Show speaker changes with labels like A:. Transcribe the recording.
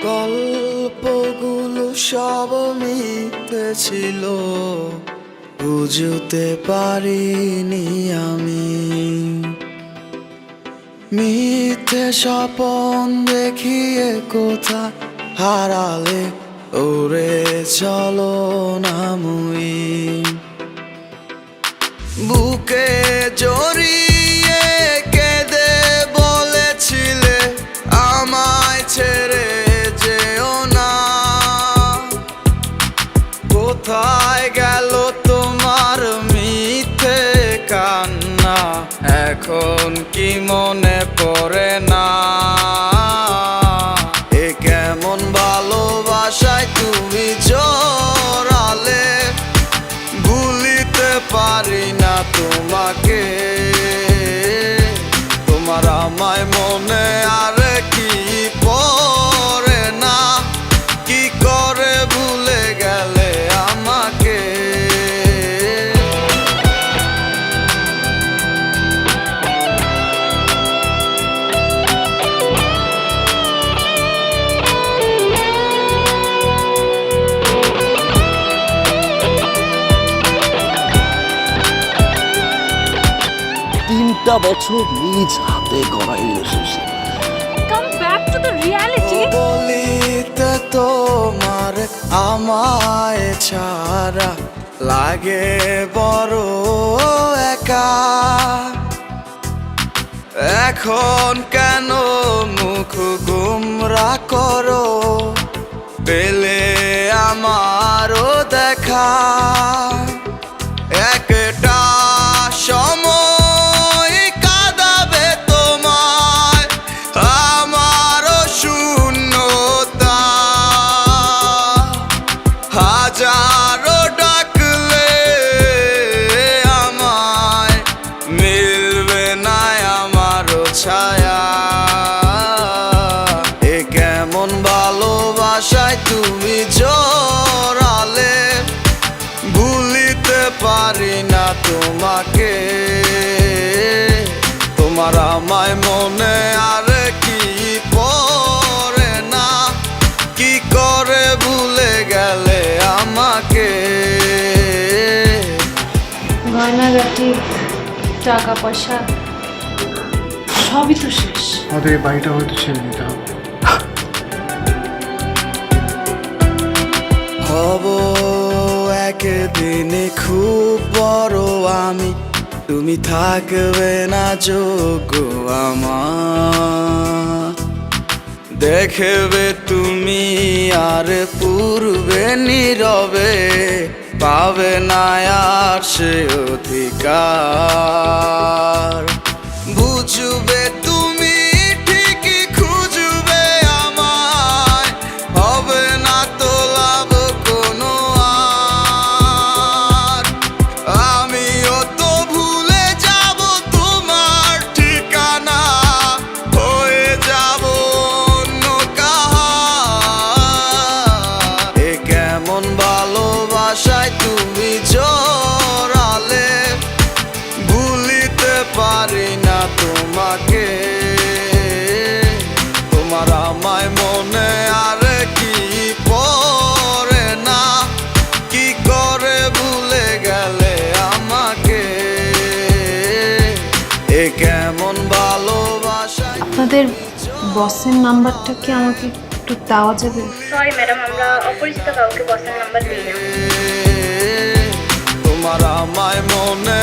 A: গল্পগুলো সব মিথ্যে ছিল, বুঝতে পারিনি আমি। মিথ্যে স্বপন দেখিয়ে কোথা হারালে ওরে চলো না মুই। বুকে জড়িয়ে কেঁদে বলেছিলে আমায় ছেড়ে যেও না। কোথায় গেল তোমার মিথ্যে কান্না, এখন কি মনে পড়ে না? এ কেমন ভালোবাসায় তুমি জড়ালে, ভুলিতে পারি না তোমাকে। তোমার আমায় মনে আর কি পড়ে না, কি করে ভুলে গেলে আমাকে।
B: তিনটা বছর নিজ হাতে গড়া relationship.
C: Come back to the reality.
A: বলিতে তোমার আমায় ছাড়া লাগে বড় একা। এখন কেন মুখ গুমরা করো, পেলে আমারও দেখা। একটা সময় কাঁদাবে তোমায় আমারও শূন্যতা। হাজারো ডাকলে আমায় মিলবে না আমারও ছায়া। এ কেমন ভালোবাসায় তুমি জড়ালে, ভুলিতে পারি না তোমাকে। তোমার আমায় মনে আর কি পড়ে না, কি করে ভুলে গেলে আমাকে।
C: গয়নাগাটি, টাকা পয়সা সবই তো শেষ।
D: আমাদের এই বাড়িটা হয়তো ছেড়ে দিতে হবে।
A: হব একদিন খুব বড় আমি, তুমি থাকবে না যোগ্য আমার। দেখবে তুমি আর পূর্বে নীরবে, পাবে না আর সে অধিকার। বুঝবে তুমি ঠিকই খুঁজবে আমায়, হবে না তো লাভ কোনো আর। আমিও তো ভুলে যাব তোমার ঠিকানা, হয়ে যাব অন্য কাহার। এ কেমন ভালোবাসায় তুমি জড়ালে, ভুলিতে পারি না তোমাকে। তোমার আমায় মনে আর কি পড়ে না, কি করে ভুলে গেলে আমাকে। এ কেমন ভালোবাসা।
C: আপনাদের বসের নাম্বারটা কি আমাকে একটু দেওয়া যাবে?
E: সরি ম্যাডাম, আমরা অপরিচিত কাউকে বসের নাম্বার দিই না।
A: তোমার আমায় মনে